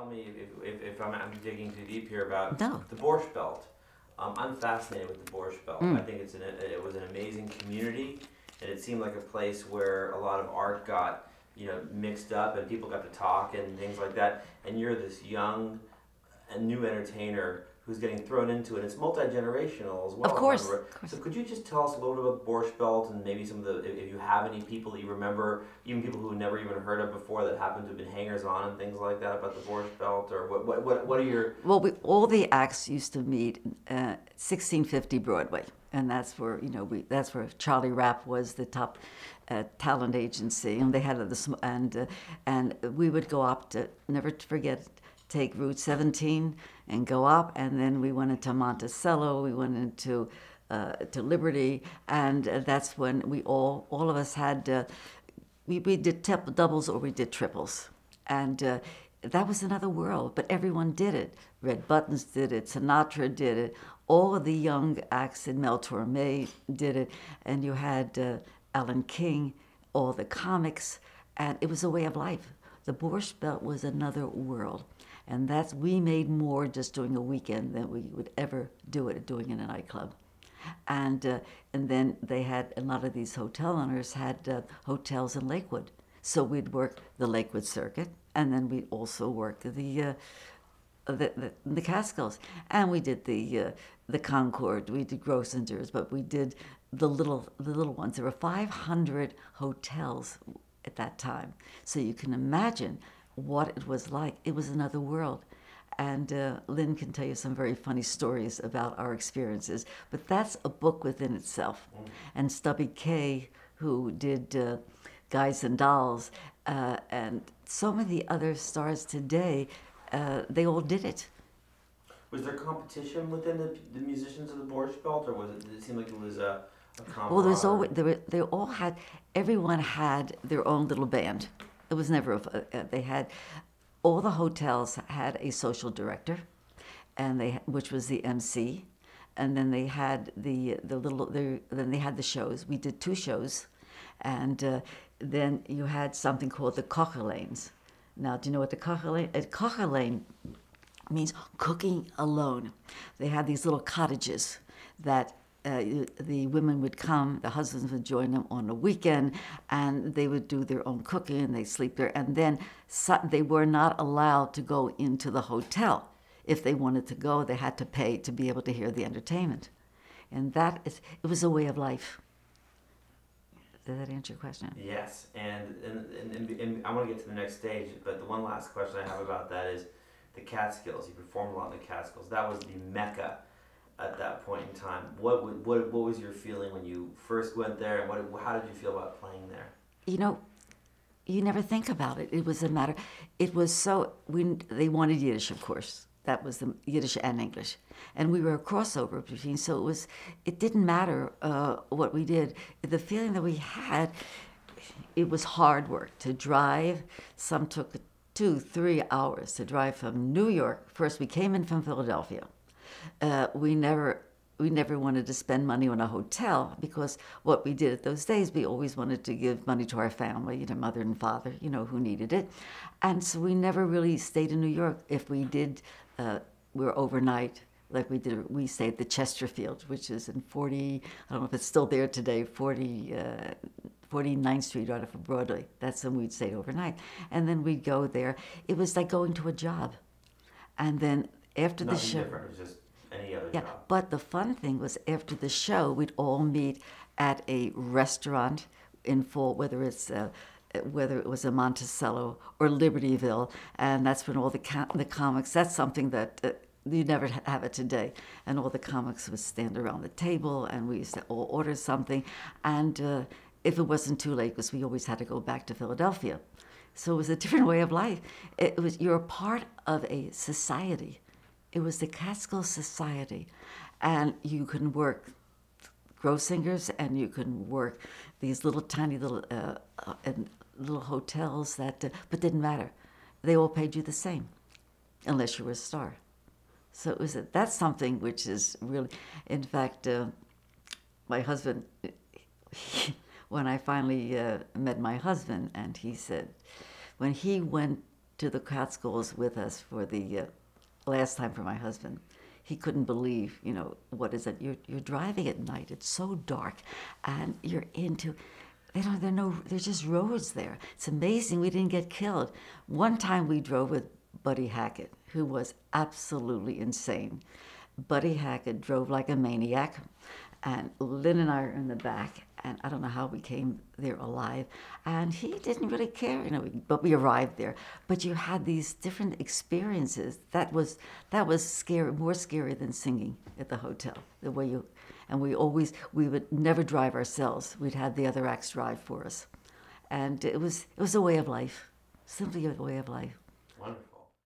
me if I'm digging too deep here about No. the Borscht Belt. I'm fascinated with the Borscht Belt. I think it was an amazing community, and it seemed like a place where a lot of art got mixed up and people got to talk and things like that. And you're this young and new entertainer who's getting thrown into it. It's multi-generational as well. Of course. So could you just tell us a little bit about Borscht Belt and maybe some of the, if you have any people that you remember, even people who never even heard of before that happen to have been hangers-on and things like that about the Borscht Belt, or what are your... Well, all the acts used to meet 1650 Broadway, and that's where that's where Charlie Rapp was the top talent agency, and they had this, and we would go up to, never to forget, take Route 17 and go up, and then we went into Monticello, we went into to Liberty, and that's when we all of us had, we did doubles or we did triples, and that was another world, but everyone did it. Red Buttons did it, Sinatra did it, all of the young acts in Mel Torme did it, and you had Alan King, all the comics, and it was a way of life. The Borscht Belt was another world. And we made more just doing a weekend than we would ever doing in a nightclub. And then they had, a lot of these hotel owners had hotels in Lakewood. So we'd work the Lakewood circuit, and then we'd also work the Catskills. And we did the Concord, we did Grossinger's, but we did the little ones. There were 500 hotels at that time. So you can imagine what it was like. It was another world. And Lynn can tell you some very funny stories about our experiences, but that's a book within itself. And Stubby Kaye, who did Guys and Dolls, and so many other stars today, they all did it. Was there competition within the musicians of the Borscht Belt, or did it seem like it was a camaraderie? Well, there's always, everyone had their own little band. It was never, all the hotels had a social director, and which was the MC, and then they had then they had the shows. We did 2 shows, and then you had something called the Kocherlanes. Now, do you know what the Kocherlane? A Kocherlane means cooking alone. They had these little cottages that the women would come, the husbands would join them on a weekend, and they would do their own cooking, and they'd sleep there. And then they were not allowed to go into the hotel. If they wanted to go, they had to pay to be able to hear the entertainment. And it was a way of life. Did that answer your question? Yes, and I want to get to the next stage, but the one last question I have about that is the Catskills. You performed a lot in the Catskills. That was the mecca at that point in time. What was your feeling when you first went there, and how did you feel about playing there? You never think about it. It was a matter. It was they wanted Yiddish, of course. That was the Yiddish and English, and we were a crossover between. So it didn't matter what we did. The feeling that we had, it was hard work to drive. Some took 2-3 hours to drive from New York. First, we came in from Philadelphia. We never wanted to spend money on a hotel, because what we did at those days, we always wanted to give money to our family, mother and father, who needed it. And so we never really stayed in New York. If we did, we were overnight, like we stayed at the Chesterfield, which is in 40, I don't know if it's still there today, 49th Street right off of Broadway. That's when we'd stay overnight. And then we'd go there. It was like going to a job. And then after the show... Nothing different, it was just any other Yeah, job. but the fun thing was, after the show, we'd all meet at a restaurant in full, whether it was a Monticello or Libertyville, and that's when all the comics. That's something that you never have it today. And all the comics would stand around the table, and we used to all order something. And if it wasn't too late, because we always had to go back to Philadelphia, so it was a different way of life. You're a part of a society. It was the Catskill Society, and you can work Grossingers, and you can work these little tiny little hotels but didn't matter. They all paid you the same, unless you were a star. So that's something which is really, in fact, my husband. When I finally met my husband, and he said, when he went to the Catskills with us for the last time for my husband. He couldn't believe, what is it? You're driving at night. It's so dark, and you're into. There's just roads there. It's amazing we didn't get killed. One time we drove with Buddy Hackett, who was absolutely insane. Buddy Hackett drove like a maniac, and Lynn and I are in the back, and I don't know how we came there alive. And he didn't really care, but we arrived there. But you had these different experiences. That was scary, more scary than singing at the hotel. The way we would never drive ourselves. We'd have the other acts drive for us, and it was a way of life, simply a way of life. Wonderful.